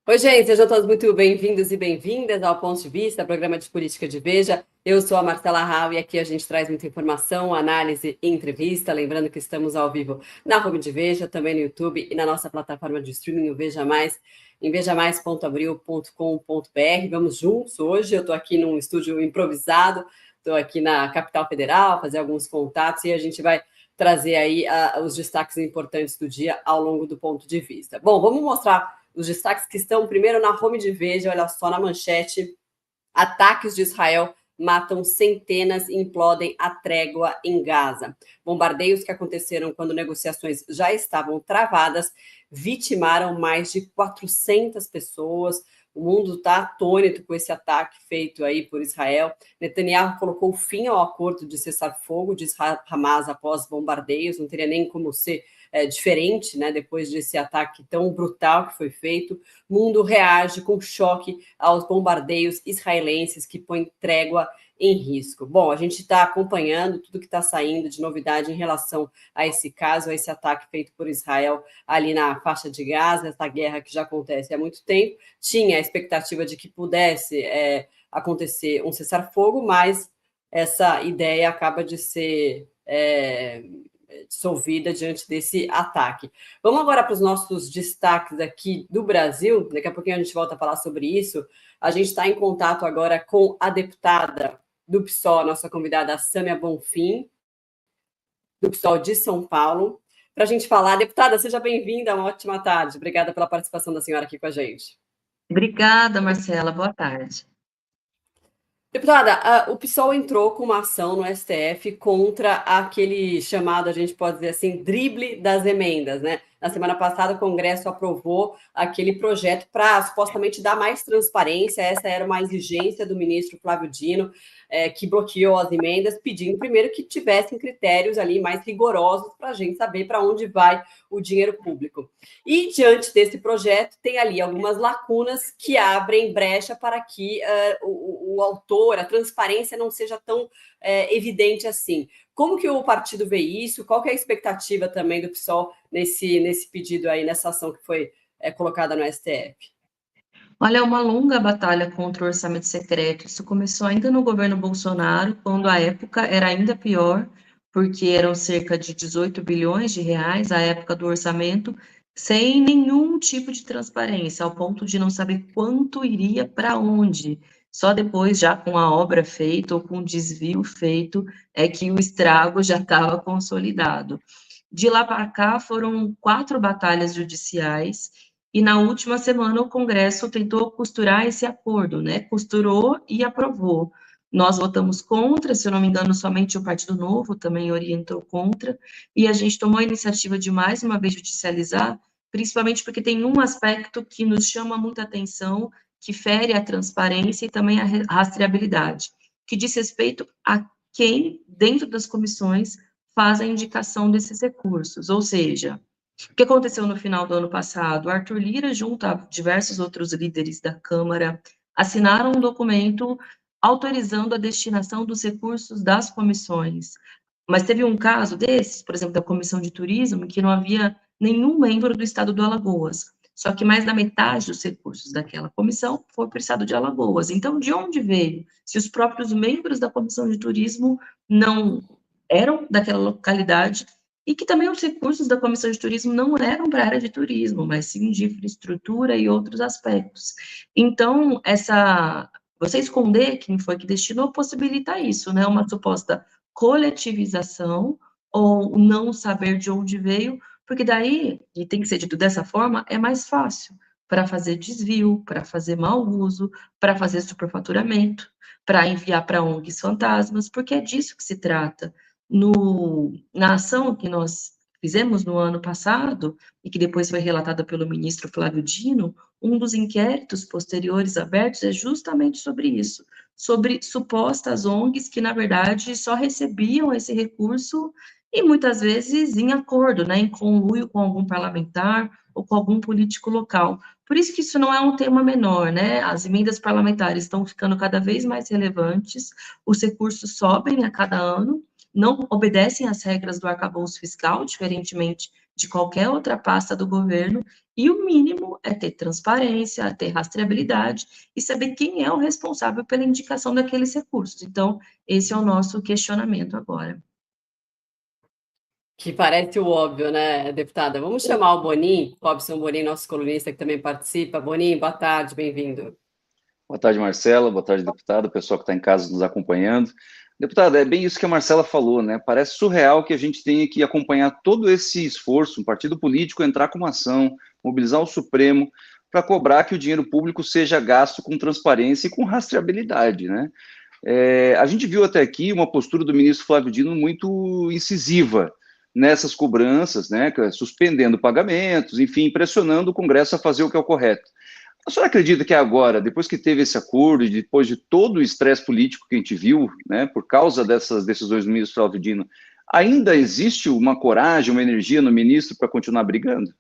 Oi, gente, sejam todos muito bem-vindos e bem-vindas ao Ponto de Vista, programa de política de Veja. Eu sou a Marcela Rau e aqui a gente traz muita informação, análise e entrevista. Lembrando que estamos ao vivo na home de Veja, também no YouTube e na nossa plataforma de streaming, o Veja Mais, em vejamais.abril.com.br. Vamos juntos hoje. Eu estou aqui num estúdio improvisado, estou aqui na capital federal, fazer alguns contatos e a gente vai trazer aí os destaques importantes do dia ao longo do ponto de vista. Bom, vamos mostrar os destaques que estão primeiro na home de Veja, olha só na manchete: ataques de Israel matam centenas e implodem a trégua em Gaza. Bombardeios que aconteceram quando negociações já estavam travadas vitimaram mais de 400 pessoas. O mundo está atônito com esse ataque feito aí por Israel. Netanyahu colocou fim ao acordo de cessar-fogo de Hamas após bombardeios, não teria nem como ser diferente, né, depois desse ataque tão brutal que foi feito. O mundo reage com choque aos bombardeios israelenses que põem trégua em risco. Bom, a gente está acompanhando tudo que está saindo de novidade em relação a esse caso, a esse ataque feito por Israel ali na faixa de Gaza, essa guerra que já acontece há muito tempo. Tinha a expectativa de que pudesse acontecer um cessar-fogo, mas essa ideia acaba de ser dissolvida diante desse ataque. Vamos agora para os nossos destaques aqui do Brasil. Daqui a pouquinho a gente volta a falar sobre isso. A gente está em contato agora com a deputada do PSOL, nossa convidada Sâmia Bonfim, do PSOL de São Paulo, para a gente falar. Deputada, seja bem-vinda, uma ótima tarde. Obrigada pela participação da senhora aqui com a gente. Obrigada, Marcela. Boa tarde. Deputada, o PSOL entrou com uma ação no STF contra aquele chamado, a gente pode dizer assim, drible das emendas, né? Na semana passada, o Congresso aprovou aquele projeto para supostamente dar mais transparência. Essa era uma exigência do ministro Flávio Dino, que bloqueou as emendas, pedindo primeiro que tivessem critérios ali mais rigorosos para a gente saber para onde vai o dinheiro público. E, diante desse projeto, tem ali algumas lacunas que abrem brecha para que o autor, a transparência não seja tão evidente assim. Como que o partido vê isso? Qual que é a expectativa também do PSOL nesse pedido aí, nessa ação que foi colocada no STF? Olha, é uma longa batalha contra o orçamento secreto. Isso começou ainda no governo Bolsonaro, quando a época era ainda pior, porque eram cerca de 18 bilhões de reais a época do orçamento, sem nenhum tipo de transparência, ao ponto de não saber quanto iria para onde. Só depois, já com a obra feita ou com o desvio feito, é que o estrago já estava consolidado. De lá para cá, foram 4 batalhas judiciais, e na última semana o Congresso tentou costurar esse acordo, né? Costurou e aprovou. Nós votamos contra, se eu não me engano, somente o Partido Novo também orientou contra, e a gente tomou a iniciativa de mais uma vez judicializar, principalmente porque tem um aspecto que nos chama muita atenção, que fere a transparência e também a rastreabilidade, que diz respeito a quem, dentro das comissões, faz a indicação desses recursos, ou seja, o que aconteceu no final do ano passado? Arthur Lira, junto a diversos outros líderes da Câmara, assinaram um documento autorizando a destinação dos recursos das comissões. Mas teve um caso desses, por exemplo, da Comissão de Turismo, em que não havia nenhum membro do estado do Alagoas. Só que mais da metade dos recursos daquela comissão foi para o estado de Alagoas. Então, de onde veio? Se os próprios membros da Comissão de Turismo não eram daquela localidade, e que também os recursos da Comissão de Turismo não eram para a área de turismo, mas sim de infraestrutura e outros aspectos. Então, você esconder quem foi que destinou possibilita isso, né? Uma suposta coletivização ou não saber de onde veio, porque daí, e tem que ser dito dessa forma, é mais fácil para fazer desvio, para fazer mau uso, para fazer superfaturamento, para enviar para ONGs fantasmas, porque é disso que se trata. Na ação que nós fizemos no ano passado, e que depois foi relatada pelo ministro Flávio Dino, um dos inquéritos posteriores abertos é justamente sobre isso, sobre supostas ONGs que, na verdade, só recebiam esse recurso e muitas vezes em acordo, né, em conluio com algum parlamentar ou com algum político local. Por isso que isso não é um tema menor, né? As emendas parlamentares estão ficando cada vez mais relevantes, os recursos sobem a cada ano, não obedecem às regras do arcabouço fiscal, diferentemente de qualquer outra pasta do governo, e o mínimo é ter transparência, ter rastreabilidade e saber quem é o responsável pela indicação daqueles recursos. Então, esse é o nosso questionamento agora. Que parece o óbvio, né, deputada? Vamos chamar o Bonin, Robson Bonin, nosso colunista que também participa. Bonin, boa tarde, bem-vindo. Boa tarde, Marcela. Boa tarde, deputado. Pessoal que está em casa nos acompanhando. Deputada, é bem isso que a Marcela falou, né? Parece surreal que a gente tenha que acompanhar todo esse esforço, um partido político entrar com uma ação, mobilizar o Supremo, para cobrar que o dinheiro público seja gasto com transparência e com rastreabilidade, né? A gente viu até aqui uma postura do ministro Flávio Dino muito incisiva nessas cobranças, né? Suspendendo pagamentos, enfim, pressionando o Congresso a fazer o que é o correto. A senhora acredita que agora, depois que teve esse acordo e depois de todo o estresse político que a gente viu, né, por causa dessas decisões do ministro Flávio Dino, ainda existe uma coragem, uma energia no ministro para continuar brigando?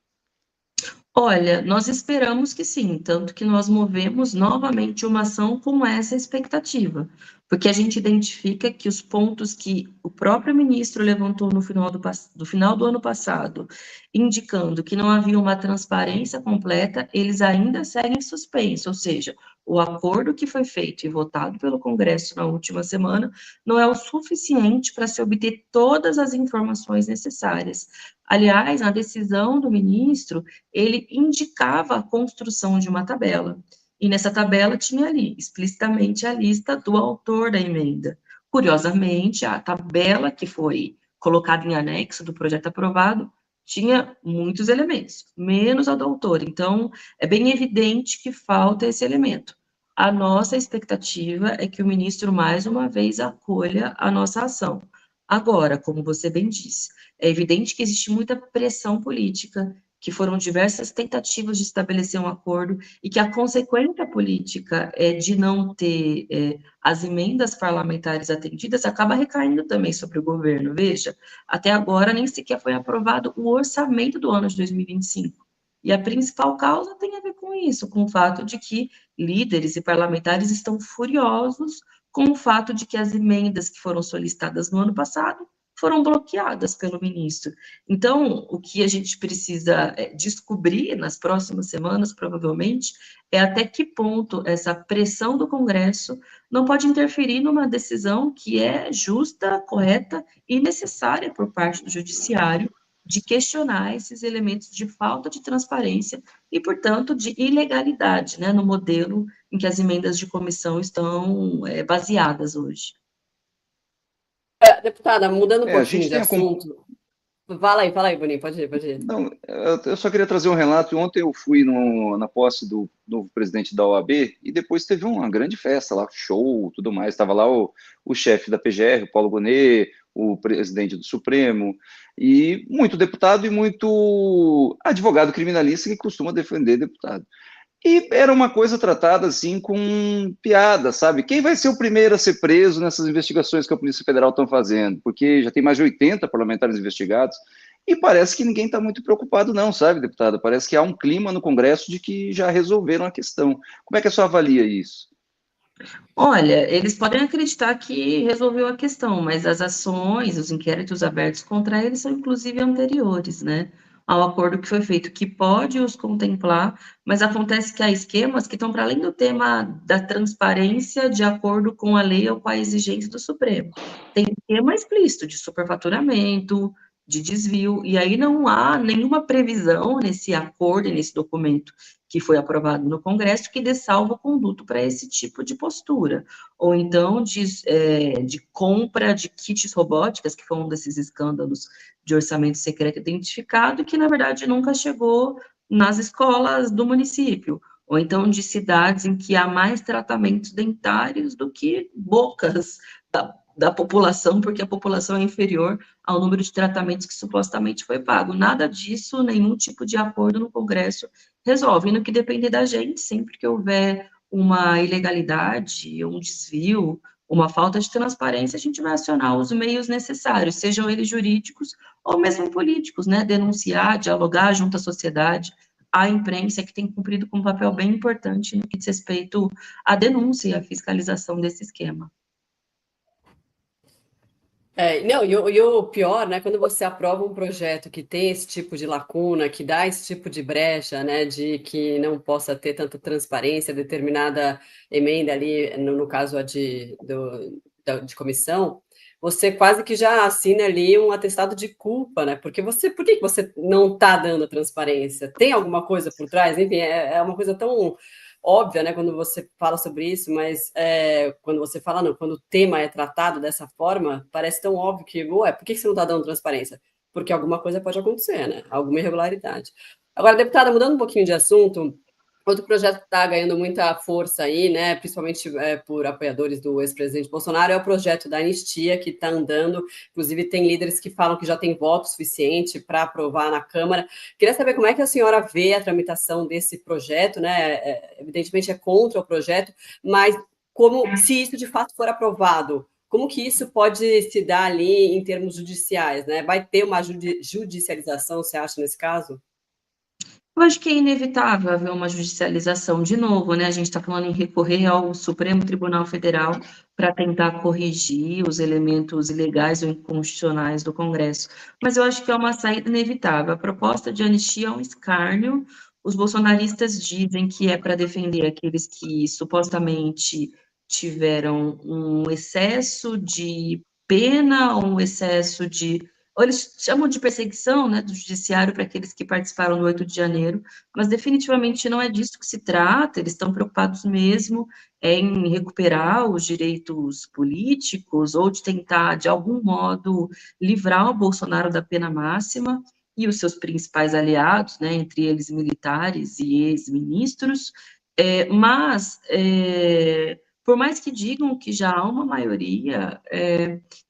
Olha, nós esperamos que sim, tanto que nós movemos novamente uma ação com essa expectativa, porque a gente identifica que os pontos que o próprio ministro levantou no final do ano passado, indicando que não havia uma transparência completa, eles ainda seguem suspensos, ou seja, o acordo que foi feito e votado pelo Congresso na última semana não é o suficiente para se obter todas as informações necessárias. Aliás, na decisão do ministro, ele indicava a construção de uma tabela. E nessa tabela tinha ali, explicitamente, a lista do autor da emenda. Curiosamente, a tabela que foi colocada em anexo do projeto aprovado tinha muitos elementos, menos a do autor. Então, é bem evidente que falta esse elemento. A nossa expectativa é que o ministro, mais uma vez, acolha a nossa ação. Agora, como você bem disse, é evidente que existe muita pressão política, que foram diversas tentativas de estabelecer um acordo e que a consequência política de não ter as emendas parlamentares atendidas acaba recaindo também sobre o governo. Veja, até agora nem sequer foi aprovado o orçamento do ano de 2025. E a principal causa tem a ver com isso, com o fato de que líderes e parlamentares estão furiosos com o fato de que as emendas que foram solicitadas no ano passado foram bloqueadas pelo ministro. Então, o que a gente precisa descobrir nas próximas semanas, provavelmente, é até que ponto essa pressão do Congresso não pode interferir numa decisão que é justa, correta e necessária por parte do Judiciário de questionar esses elementos de falta de transparência e, portanto, de ilegalidade, né, no modelo em que as emendas de comissão estão baseadas hoje. Deputada, mudando um A pouquinho gente de tem assunto. Fala aí, Boninho, pode ir, pode ir. Não, eu só queria trazer um relato. Ontem eu fui na posse do novo presidente da OAB e depois teve uma grande festa lá, show, tudo mais. Estava lá o chefe da PGR, o Paulo Gonet, o presidente do Supremo, e muito deputado e muito advogado criminalista que costuma defender deputado. E era uma coisa tratada assim com piada, sabe? Quem vai ser o primeiro a ser preso nessas investigações que a Polícia Federal estão fazendo? Porque já tem mais de 80 parlamentares investigados e parece que ninguém está muito preocupado não, sabe, deputada? Parece que há um clima no Congresso de que já resolveram a questão. Como é que a senhora avalia isso? Olha, eles podem acreditar que resolveu a questão, mas as ações, os inquéritos abertos contra eles são inclusive anteriores, né, ao acordo que foi feito, que pode os contemplar, mas acontece que há esquemas que estão para além do tema da transparência de acordo com a lei ou com a exigência do Supremo. Tem esquema explícito de superfaturamento, de desvio, e aí não há nenhuma previsão nesse acordo, nesse documento que foi aprovado no Congresso, que dê salvo-conduto para esse tipo de postura. Ou então de compra de kits robóticas, que foi um desses escândalos de orçamento secreto identificado, que, na verdade, nunca chegou nas escolas do município. Ou então de cidades em que há mais tratamentos dentários do que bocas da população, porque a população é inferior ao número de tratamentos que supostamente foi pago. Nada disso, nenhum tipo de acordo no Congresso resolve. E no que depender da gente, sempre que houver uma ilegalidade, um desvio, uma falta de transparência, a gente vai acionar os meios necessários, sejam eles jurídicos ou mesmo políticos, né? Denunciar, dialogar junto à sociedade, à imprensa, que tem cumprido com um papel bem importante no que diz respeito à denúncia e à fiscalização desse esquema. Não, e o pior, né, quando você aprova um projeto que tem esse tipo de lacuna, que dá esse tipo de brecha, né, de que não possa ter tanta transparência, determinada emenda ali, no caso a de comissão, você quase que já assina ali um atestado de culpa, né, porque por que que você não está dando transparência? Tem alguma coisa por trás? Enfim, é uma coisa tão óbvia, né, quando você fala sobre isso, mas quando você fala, não, quando o tema é tratado dessa forma, parece tão óbvio que, ué, por que você não está dando transparência? Porque alguma coisa pode acontecer, né? Alguma irregularidade. Agora, deputada, mudando um pouquinho de assunto, outro projeto que está ganhando muita força aí, né, principalmente por apoiadores do ex-presidente Bolsonaro, é o projeto da anistia, que está andando. Inclusive, tem líderes que falam que já tem voto suficiente para aprovar na Câmara. Queria saber como é que a senhora vê a tramitação desse projeto, né? Evidentemente é contra o projeto, mas como se isso de fato for aprovado, como que isso pode se dar ali em termos judiciais, né? Vai ter uma judicialização, você acha, nesse caso? Eu acho que é inevitável haver uma judicialização de novo, né, a gente está falando em recorrer ao Supremo Tribunal Federal para tentar corrigir os elementos ilegais ou inconstitucionais do Congresso, mas eu acho que é uma saída inevitável. A proposta de anistia é um escárnio, os bolsonaristas dizem que é para defender aqueles que supostamente tiveram um excesso de pena ou um excesso de ou eles chamam de perseguição, né, do judiciário para aqueles que participaram do 8 de janeiro, mas definitivamente não é disso que se trata, eles estão preocupados mesmo em recuperar os direitos políticos ou de tentar, de algum modo, livrar o Bolsonaro da pena máxima e os seus principais aliados, né, entre eles militares e ex-ministros, por mais que digam que já há uma maioria,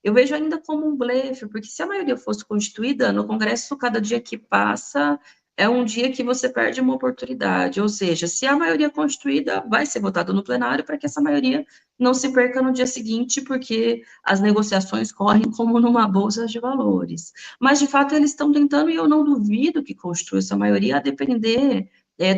eu vejo ainda como um blefe, porque se a maioria fosse constituída, no Congresso, cada dia que passa é um dia que você perde uma oportunidade. Ou seja, se a maioria constituída, vai ser votada no plenário para que essa maioria não se perca no dia seguinte, porque as negociações correm como numa bolsa de valores. Mas, de fato, eles estão tentando, e eu não duvido que constitua essa maioria, a depender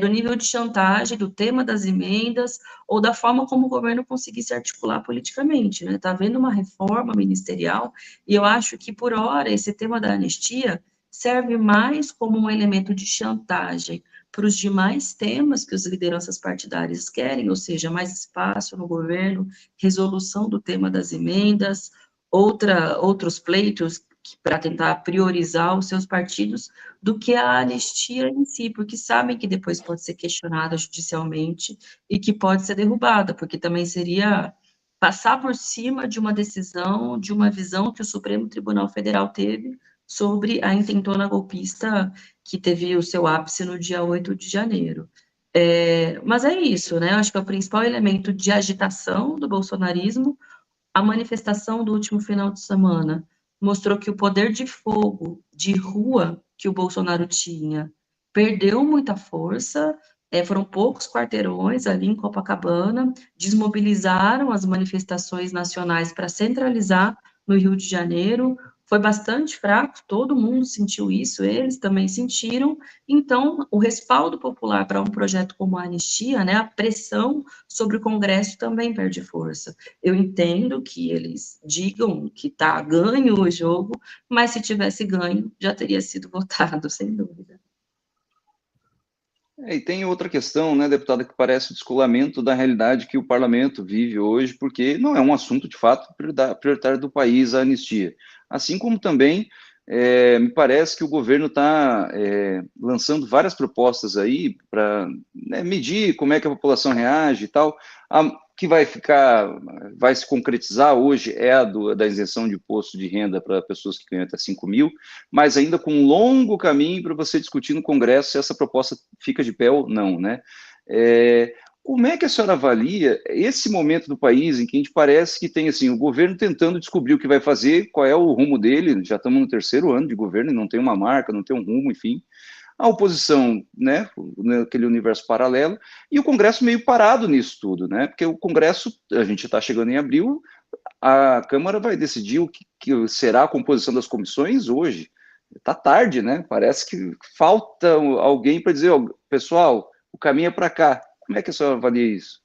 do nível de chantagem, do tema das emendas, ou da forma como o governo conseguir se articular politicamente, né? Está havendo uma reforma ministerial e eu acho que, por hora, esse tema da anistia serve mais como um elemento de chantagem para os demais temas que as lideranças partidárias querem, ou seja, mais espaço no governo, resolução do tema das emendas, outros pleitos para tentar priorizar os seus partidos, do que a anistia em si, porque sabem que depois pode ser questionada judicialmente e que pode ser derrubada, porque também seria passar por cima de uma decisão, de uma visão que o Supremo Tribunal Federal teve sobre a intentona golpista que teve o seu ápice no dia 8 de janeiro. Mas é isso, né? Eu acho que é o principal elemento de agitação do bolsonarismo. A manifestação do último final de semana mostrou que o poder de fogo, de rua que o Bolsonaro tinha, perdeu muita força, foram poucos quarteirões ali em Copacabana, desmobilizaram as manifestações nacionais para centralizar no Rio de Janeiro, foi bastante fraco, todo mundo sentiu isso, eles também sentiram, então o respaldo popular para um projeto como a anistia, né, a pressão sobre o Congresso também perde força. Eu entendo que eles digam que está ganho o jogo, mas se tivesse ganho, já teria sido votado, sem dúvida. E tem outra questão, né, deputada, que parece o descolamento da realidade que o parlamento vive hoje, porque não é um assunto, de fato, prioritário do país, a anistia. Assim como também me parece que o governo está lançando várias propostas aí para medir como é que a população reage e tal. A que vai se concretizar hoje é a da isenção de imposto de renda para pessoas que ganham até 5 mil, mas ainda com um longo caminho para você discutir no Congresso se essa proposta fica de pé ou não, né? Como é que a senhora avalia esse momento do país em que a gente parece que tem assim, o governo tentando descobrir o que vai fazer, qual é o rumo dele, já estamos no 3º ano de governo e não tem uma marca, não tem um rumo, enfim. A oposição, né, naquele universo paralelo, e o Congresso meio parado nisso tudo, né? Porque o Congresso, a gente está chegando em abril, a Câmara vai decidir o que será a composição das comissões hoje. Está tarde, né? Parece que falta alguém para dizer, pessoal, o caminho é para cá. Como é que a senhora avalia isso?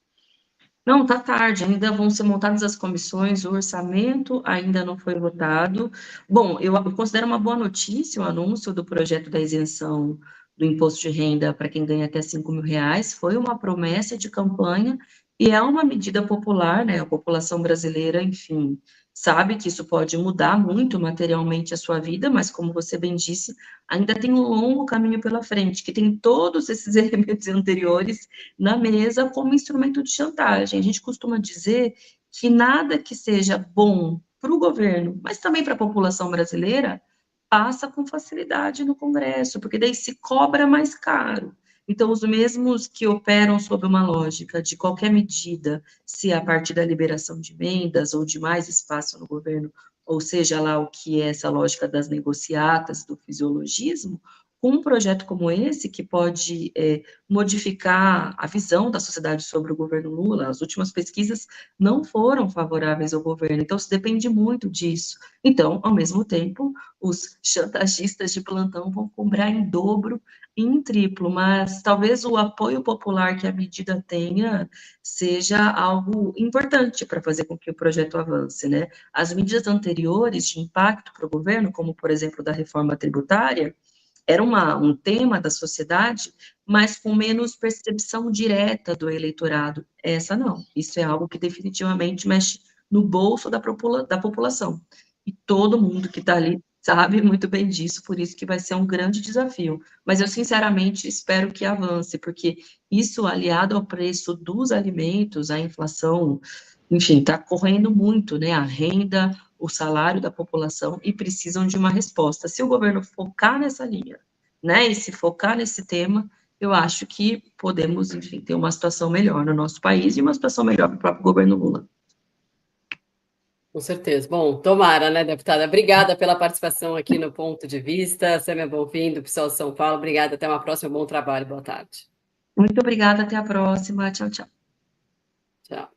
Não, tá tarde, ainda vão ser montadas as comissões, o orçamento ainda não foi votado. Bom, eu considero uma boa notícia o anúncio do projeto da isenção do imposto de renda para quem ganha até R$ 5.000, foi uma promessa de campanha e é uma medida popular, né? A população brasileira, enfim, sabe que isso pode mudar muito materialmente a sua vida, mas como você bem disse, ainda tem um longo caminho pela frente, que tem todos esses elementos anteriores na mesa como instrumento de chantagem. A gente costuma dizer que nada que seja bom para o governo, mas também para a população brasileira, passa com facilidade no Congresso, porque daí se cobra mais caro. Então, os mesmos que operam sob uma lógica de qualquer medida, se a partir da liberação de emendas ou de mais espaço no governo, ou seja lá o que é essa lógica das negociatas, do fisiologismo, com um projeto como esse, que pode modificar a visão da sociedade sobre o governo Lula, as últimas pesquisas não foram favoráveis ao governo, então se depende muito disso. Então, ao mesmo tempo, os chantagistas de plantão vão cobrar em dobro e em triplo, mas talvez o apoio popular que a medida tenha seja algo importante para fazer com que o projeto avance, né? As medidas anteriores de impacto para o governo, como, por exemplo, da reforma tributária, era um tema da sociedade, mas com menos percepção direta do eleitorado. Essa não. Isso é algo que definitivamente mexe no bolso da população. E todo mundo que está ali sabe muito bem disso, por isso que vai ser um grande desafio. Mas eu, sinceramente, espero que avance, porque isso, aliado ao preço dos alimentos, à inflação, enfim, está correndo muito, né? A renda, o salário da população e precisam de uma resposta. Se o governo focar nessa linha, né, e se focar nesse tema, eu acho que podemos, enfim, ter uma situação melhor no nosso país e uma situação melhor para o próprio governo Lula. Com certeza. Bom, tomara, né, deputada? Obrigada pela participação aqui no Ponto de Vista. Samia Bonfim, do PSOL de São Paulo. Obrigada. Até uma próxima. Bom trabalho. Boa tarde. Muito obrigada. Até a próxima. Tchau, tchau. Tchau.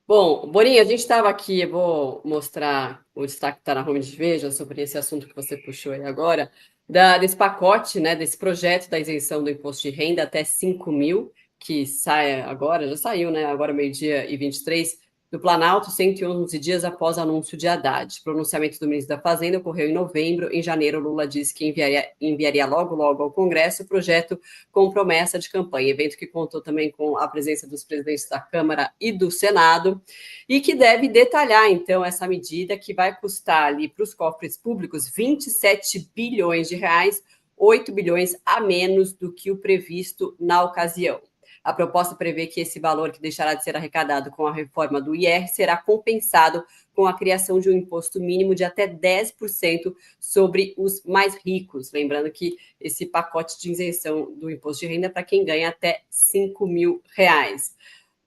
Bom, Boninho, a gente estava aqui, eu vou mostrar o destaque que está na Home de Veja sobre esse assunto que você puxou aí agora, desse pacote, né, desse projeto da isenção do imposto de renda até 5 mil, que sai agora, já saiu, né, agora meio-dia e 23, do Planalto, 111 dias após o anúncio de Haddad. O pronunciamento do ministro da Fazenda ocorreu em novembro. Em janeiro, Lula disse que enviaria logo ao Congresso o projeto com promessa de campanha, evento que contou também com a presença dos presidentes da Câmara e do Senado, e que deve detalhar, então, essa medida que vai custar ali para os cofres públicos 27 bilhões de reais, 8 bilhões a menos do que o previsto na ocasião. A proposta prevê que esse valor que deixará de ser arrecadado com a reforma do IR será compensado com a criação de um imposto mínimo de até 10% sobre os mais ricos. Lembrando que esse pacote de isenção do imposto de renda é para quem ganha até 5 mil reais.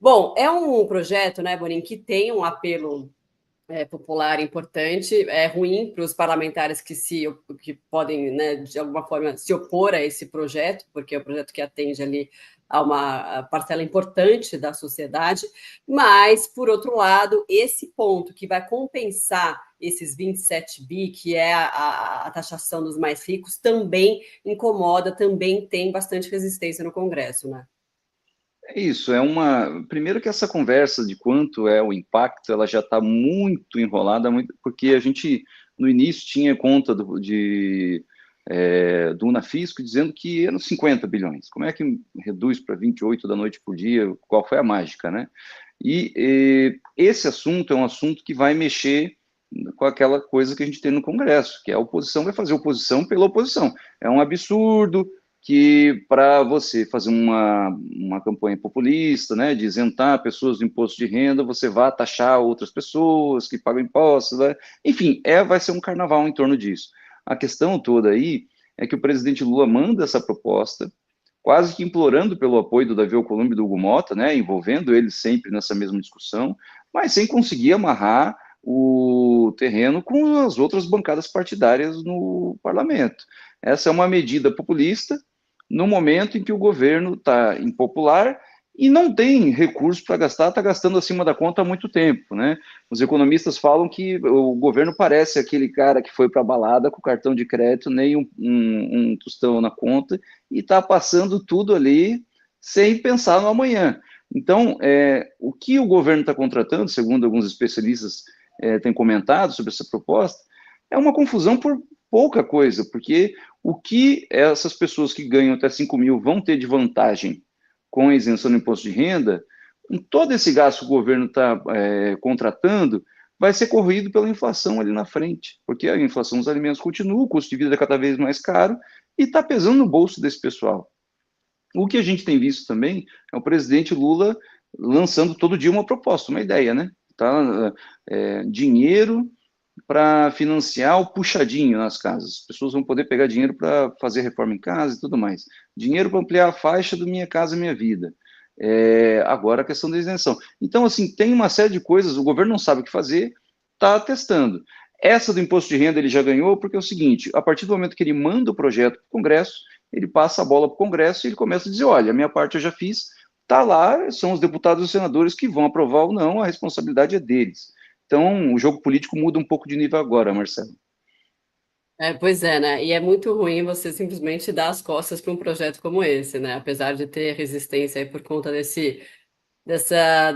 Bom, é um projeto, né, Boninho, que tem um apelo popular importante, é ruim para os parlamentares que podem, né, de alguma forma, se opor a esse projeto, porque é um projeto que atende ali a uma parcela importante da sociedade, mas, por outro lado, esse ponto que vai compensar esses 27 bi, que é a taxação dos mais ricos, também incomoda, também tem bastante resistência no Congresso, né? É isso, primeiro que essa conversa de quanto é o impacto, ela já está muito enrolada, porque a gente, no início, tinha conta do Unafisco dizendo que eram 50 bilhões. Como é que reduz para 28 da noite por dia? Qual foi a mágica, né? E esse assunto é um assunto que vai mexer com aquela coisa que a gente tem no Congresso, que a oposição vai fazer oposição pela oposição. É um absurdo que para você fazer uma campanha populista, né, de isentar pessoas do imposto de renda, você vai taxar outras pessoas que pagam impostos, né? Enfim, vai ser um carnaval em torno disso. A questão toda aí é que o presidente Lula manda essa proposta, quase que implorando pelo apoio do Davi Alcolumbre e do Hugo Mota, né, envolvendo eles sempre nessa mesma discussão, mas sem conseguir amarrar o terreno com as outras bancadas partidárias no parlamento. Essa é uma medida populista, no momento em que o governo está impopular e não tem recurso para gastar, está gastando acima da conta há muito tempo, né? Os economistas falam que o governo parece aquele cara que foi para a balada com cartão de crédito, nem um tostão na conta, e está passando tudo ali sem pensar no amanhã. Então, o que o governo está contratando, segundo alguns especialistas têm comentado sobre essa proposta, é uma confusão por pouca coisa, porque o que essas pessoas que ganham até 5 mil vão ter de vantagem com a isenção do imposto de renda, com todo esse gasto que o governo está contratando, vai ser corrido pela inflação ali na frente, porque a inflação dos alimentos continua, o custo de vida é cada vez mais caro e está pesando no bolso desse pessoal. O que a gente tem visto também é o presidente Lula lançando todo dia uma proposta, uma ideia, né? Tá, dinheiro para financiar o puxadinho nas casas. As pessoas vão poder pegar dinheiro para fazer reforma em casa e tudo mais. Dinheiro para ampliar a faixa do Minha Casa Minha Vida. Agora a questão da isenção. Então, assim, tem uma série de coisas, o governo não sabe o que fazer, está testando. Essa do imposto de renda ele já ganhou, porque é o seguinte, a partir do momento que ele manda o projeto para o Congresso, ele passa a bola para o Congresso e ele começa a dizer, olha, a minha parte eu já fiz, está lá, são os deputados e os senadores que vão aprovar ou não, a responsabilidade é deles. Então, o jogo político muda um pouco de nível agora, Marcelo. Pois é, né? E é muito ruim você simplesmente dar as costas para um projeto como esse, né? Apesar de ter resistência aí por conta dessa,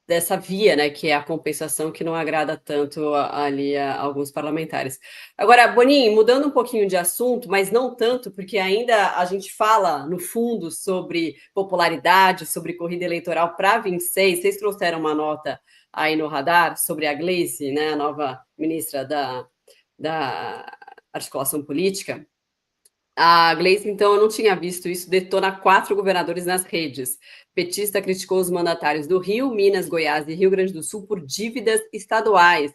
dessa via, né? Que é a compensação que não agrada tanto ali a alguns parlamentares. Agora, Boninho, mudando um pouquinho de assunto, mas não tanto, porque ainda a gente fala, no fundo, sobre popularidade, sobre corrida eleitoral para 26. Vocês trouxeram uma nota aí no radar sobre a Gleisi, né? A nova ministra da articulação política. A Gleice, então, eu não tinha visto isso, detona 4 governadores nas redes. Petista criticou os mandatários do Rio, Minas, Goiás e Rio Grande do Sul por dívidas estaduais,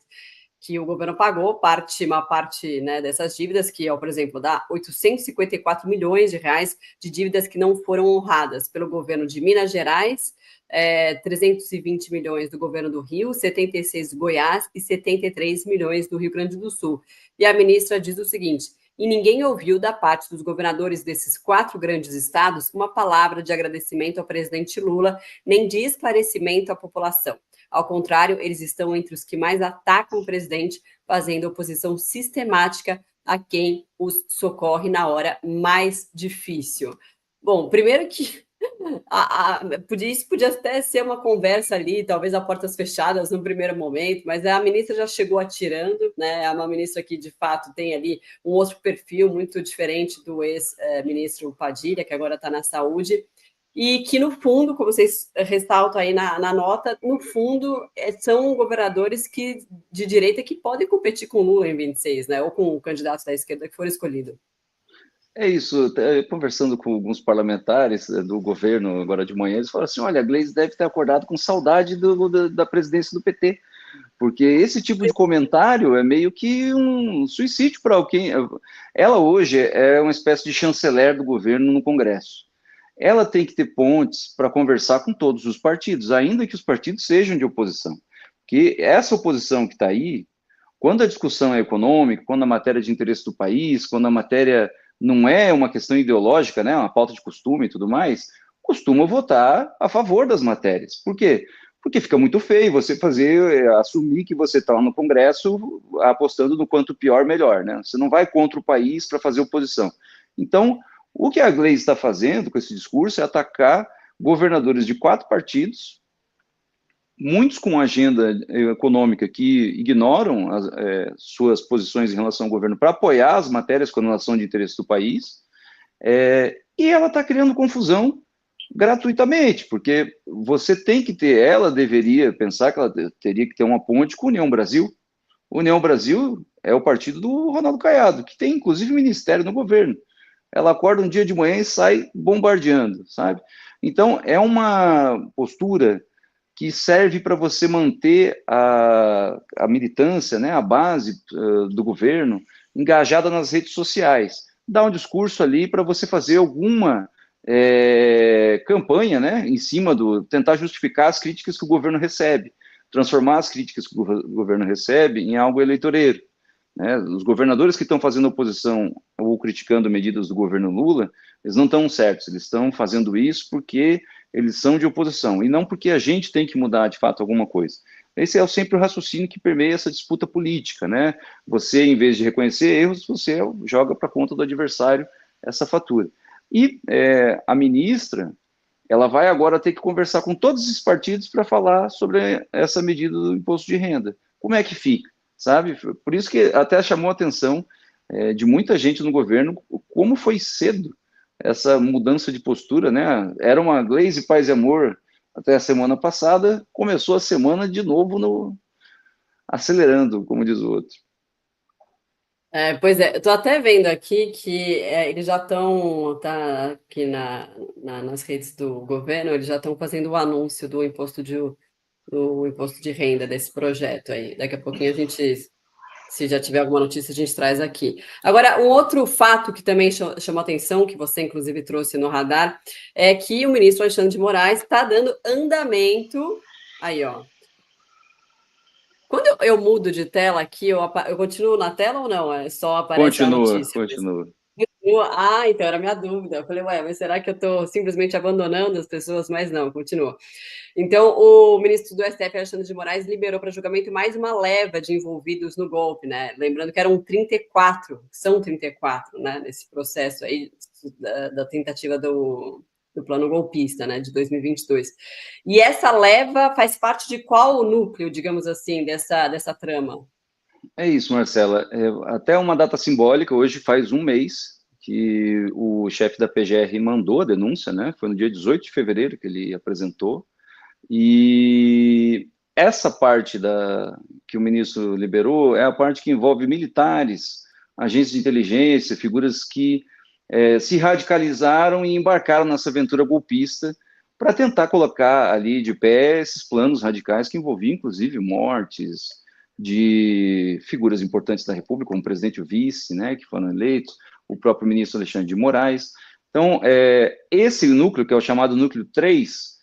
que o governo pagou, uma parte, né, dessas dívidas, que, por exemplo, dá 854 milhões de reais de dívidas que não foram honradas pelo governo de Minas Gerais, 320 milhões do governo do Rio, 76 do Goiás e 73 milhões do Rio Grande do Sul. E a ministra diz o seguinte: e ninguém ouviu da parte dos governadores desses 4 grandes estados uma palavra de agradecimento ao presidente Lula, nem de esclarecimento à população. Ao contrário, eles estão entre os que mais atacam o presidente, fazendo oposição sistemática a quem os socorre na hora mais difícil. Bom, primeiro que isso podia até ser uma conversa ali, talvez a portas fechadas no primeiro momento, mas a ministra já chegou atirando, né? É uma ministra que, de fato, tem ali um outro perfil muito diferente do ex-ministro Padilha, que agora está na saúde, e que, no fundo, como vocês ressaltam aí na nota, no fundo, são governadores de direita que podem competir com Lula em 26, né? Ou com o candidato da esquerda que for escolhido. É isso, conversando com alguns parlamentares do governo agora de manhã, eles falaram assim, olha, a Gleisi deve ter acordado com saudade da presidência do PT, porque esse tipo de comentário é meio que um suicídio para alguém. Ela hoje é uma espécie de chanceler do governo no Congresso. Ela tem que ter pontes para conversar com todos os partidos, ainda que os partidos sejam de oposição. Porque essa oposição que está aí, quando a discussão é econômica, quando a matéria é de interesse do país, quando a matéria não é uma questão ideológica, né, uma pauta de costume e tudo mais, costuma votar a favor das matérias. Por quê? Porque fica muito feio você assumir que você está no Congresso apostando no quanto pior, melhor, né? Você não vai contra o país para fazer oposição. Então, o que a Gleisi está fazendo com esse discurso é atacar governadores de 4 partidos, muitos com agenda econômica que ignoram suas posições em relação ao governo para apoiar as matérias com relação de interesse do país, e ela está criando confusão gratuitamente, porque você tem que ela deveria pensar que ela teria que ter uma ponte com a União Brasil. União Brasil é o partido do Ronaldo Caiado, que tem inclusive ministério no governo. Ela acorda um dia de manhã e sai bombardeando, sabe? Então, é uma postura que serve para você manter a militância, né, a base do governo engajada nas redes sociais. Dá um discurso ali para você fazer alguma campanha, né, em cima tentar justificar as críticas que o governo recebe, transformar as críticas que o governo recebe em algo eleitoreiro. Né? Os governadores que estão fazendo oposição ou criticando medidas do governo Lula, eles não estão certos, eles estão fazendo isso porque eles são de oposição, e não porque a gente tem que mudar, de fato, alguma coisa. Esse é sempre o raciocínio que permeia essa disputa política, né? Você, em vez de reconhecer erros, você joga para a conta do adversário essa fatura. E a ministra, ela vai agora ter que conversar com todos esses partidos para falar sobre essa medida do imposto de renda. Como é que fica, sabe? Por isso que até chamou a atenção de muita gente no governo, como foi cedo essa mudança de postura, né? Era uma glaze, paz e amor até a semana passada, começou a semana de novo acelerando, como diz o outro. Pois é, eu estou até vendo aqui que eles já estão, tá aqui nas redes do governo, eles já estão fazendo o anúncio do imposto de renda desse projeto aí. Daqui a pouquinho a gente, se já tiver alguma notícia, a gente traz aqui. Agora, um outro fato que também chamou atenção, que você inclusive trouxe no radar, é que o ministro Alexandre de Moraes está dando andamento. Aí, ó. Quando eu mudo de tela aqui, eu continuo na tela ou não? É só aparece a notícia? Continua. Ah, então era a minha dúvida. Eu falei, ué, mas será que eu estou simplesmente abandonando as pessoas? Mas não, continua. Então, o ministro do STF, Alexandre de Moraes, liberou para julgamento mais uma leva de envolvidos no golpe, né? Lembrando que eram 34, são 34, né? Nesse processo aí da tentativa do plano golpista, né? De 2022. E essa leva faz parte de qual núcleo, digamos assim, dessa trama? É isso, Marcela. Até uma data simbólica, hoje faz um mês que o chefe da PGR mandou a denúncia, né? Foi no dia 18 de fevereiro que ele apresentou. E essa parte que o ministro liberou é a parte que envolve militares, agentes de inteligência, figuras que se radicalizaram e embarcaram nessa aventura golpista para tentar colocar ali de pé esses planos radicais que envolviam, inclusive, mortes de figuras importantes da República, como o presidente e o vice, né, que foram eleitos, o próprio ministro Alexandre de Moraes. Então, esse núcleo, que é o chamado núcleo 3,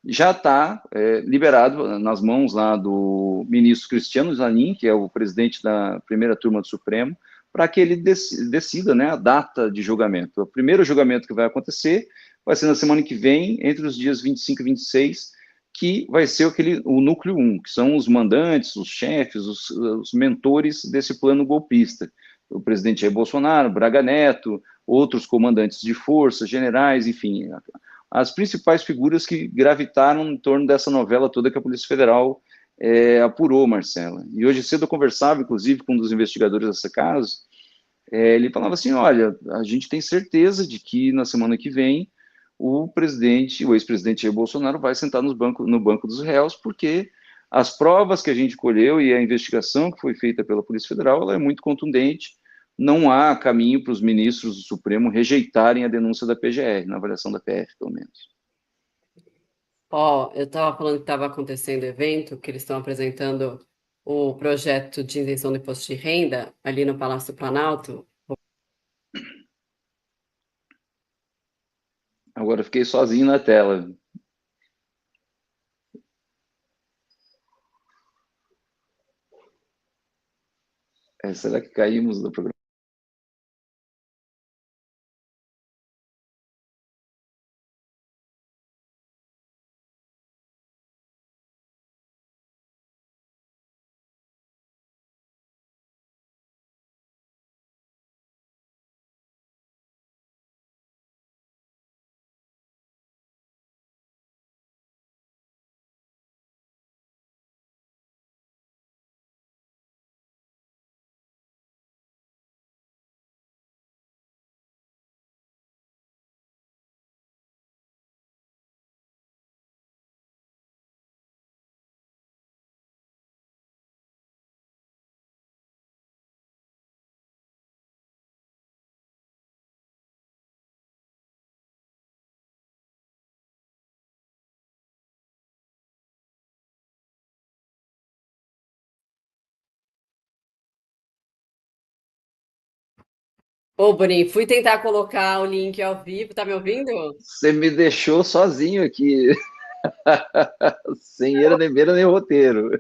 já está liberado nas mãos lá do ministro Cristiano Zanin, que é o presidente da primeira turma do Supremo, para que ele decida, né, a data de julgamento. O primeiro julgamento que vai acontecer vai ser na semana que vem, entre os dias 25 e 26, que vai ser o núcleo 1, que são os mandantes, os chefes, os mentores desse plano golpista. O presidente Jair Bolsonaro, Braga Neto, outros comandantes de forças, generais, enfim, as principais figuras que gravitaram em torno dessa novela toda que a Polícia Federal apurou, Marcela. E hoje cedo eu conversava, inclusive, com um dos investigadores desse caso, ele falava assim, olha, a gente tem certeza de que na semana que vem o ex-presidente Jair Bolsonaro vai sentar no banco dos réus, porque as provas que a gente colheu e a investigação que foi feita pela Polícia Federal, ela é muito contundente, não há caminho para os ministros do Supremo rejeitarem a denúncia da PGR, na avaliação da PF, pelo menos. Eu estava falando que estava acontecendo evento, que eles estão apresentando o projeto de isenção do imposto de renda ali no Palácio do Planalto. Agora eu fiquei sozinho na tela. Será que caímos do programa? Ô, Boninho, fui tentar colocar o link ao vivo, tá me ouvindo? Você me deixou sozinho aqui, sem era nem beira nem roteiro.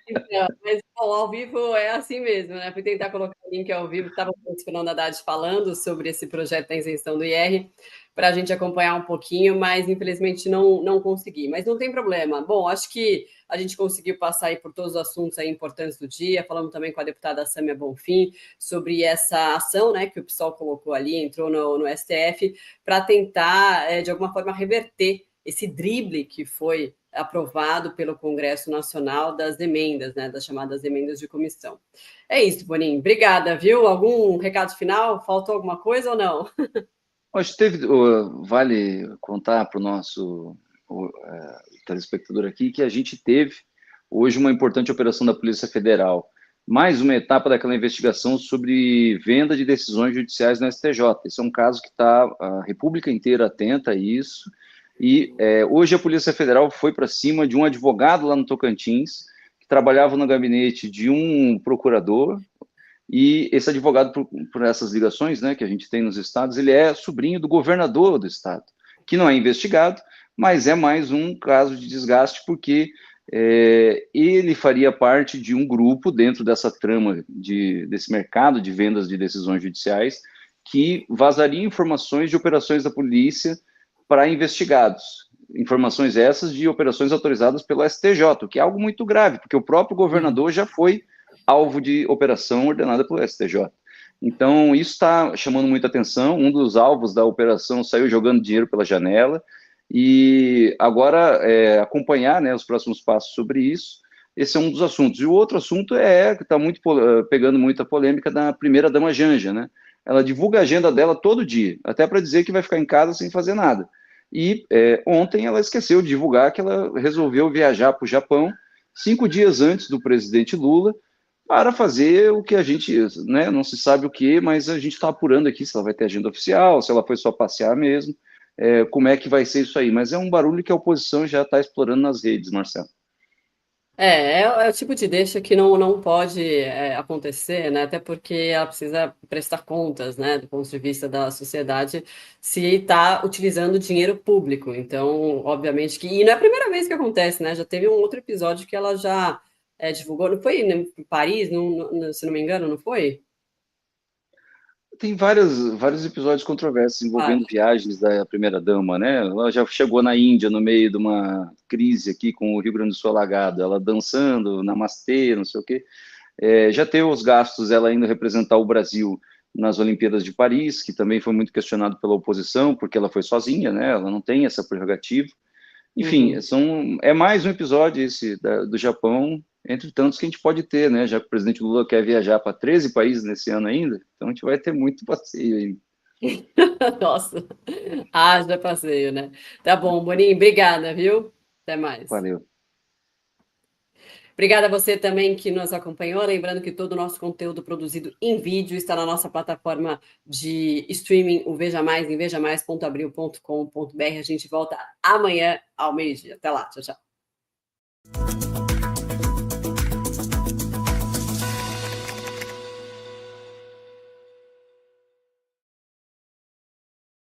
Então, mas bom, ao vivo é assim mesmo, né? Fui tentar colocar o link ao vivo, estava com o Fernando Haddad falando sobre esse projeto da isenção do IR, para a gente acompanhar um pouquinho, mas infelizmente não consegui. Mas não tem problema. Bom, acho que a gente conseguiu passar aí por todos os assuntos aí importantes do dia. Falamos também com a deputada Sâmia Bonfim sobre essa ação, né, que o PSOL colocou ali, entrou no STF, para tentar, de alguma forma, reverter esse drible que foi aprovado pelo Congresso Nacional das emendas, né, das chamadas emendas de comissão. É isso, Boninho. Obrigada, viu? Algum recado final? Faltou alguma coisa ou não? Acho que vale contar para o nosso telespectador aqui que a gente teve hoje uma importante operação da Polícia Federal, mais uma etapa daquela investigação sobre venda de decisões judiciais no STJ. Esse é um caso que está a República inteira atenta a isso, e hoje a Polícia Federal foi para cima de um advogado lá no Tocantins, que trabalhava no gabinete de um procurador, e esse advogado, por essas ligações, né, que a gente tem nos estados, ele é sobrinho do governador do estado, que não é investigado, mas é mais um caso de desgaste, porque ele faria parte de um grupo dentro dessa trama desse mercado de vendas de decisões judiciais, que vazaria informações de operações da polícia para investigados. Informações essas de operações autorizadas pelo STJ, o que é algo muito grave, porque o próprio governador já foi alvo de operação ordenada pelo STJ. Então, isso está chamando muita atenção. Um dos alvos da operação saiu jogando dinheiro pela janela, e agora acompanhar, né, os próximos passos sobre isso. Esse é um dos assuntos. E o outro assunto que está pegando muita polêmica da primeira-dama Janja, né? Ela divulga a agenda dela todo dia, até para dizer que vai ficar em casa sem fazer nada. E ontem ela esqueceu de divulgar que ela resolveu viajar para o Japão 5 dias antes do presidente Lula, para fazer o que a gente, né, não se sabe o que, mas a gente está apurando aqui se ela vai ter agenda oficial, se ela foi só passear mesmo, como é que vai ser isso aí. Mas é um barulho que a oposição já está explorando nas redes, Marcelo. É o tipo de deixa que não pode acontecer, né? Até porque ela precisa prestar contas, né? Do ponto de vista da sociedade, se está utilizando dinheiro público. Então, obviamente que... E não é a primeira vez que acontece, né? Já teve um outro episódio que ela já divulgou, não foi em Paris, se não me engano, não foi? Tem vários episódios controversos envolvendo viagens da primeira-dama, né? Ela já chegou na Índia no meio de uma crise aqui com o Rio Grande do Sul alagado, ela dançando, namastê, não sei o quê. Já teve os gastos, ela indo representar o Brasil nas Olimpíadas de Paris, que também foi muito questionado pela oposição, porque ela foi sozinha, né? Ela não tem essa prerrogativa. Enfim, é mais um episódio esse do Japão, entre tantos que a gente pode ter, né? Já que o presidente Lula quer viajar para 13 países nesse ano ainda, então a gente vai ter muito passeio aí. Nossa, haja passeio, né? Tá bom, Boninho, obrigada, viu? Até mais. Valeu. Obrigada a você também que nos acompanhou. Lembrando que todo o nosso conteúdo produzido em vídeo está na nossa plataforma de streaming, o Veja Mais, em vejamais.abril.com.br. A gente volta amanhã ao meio-dia. Até lá, tchau, tchau.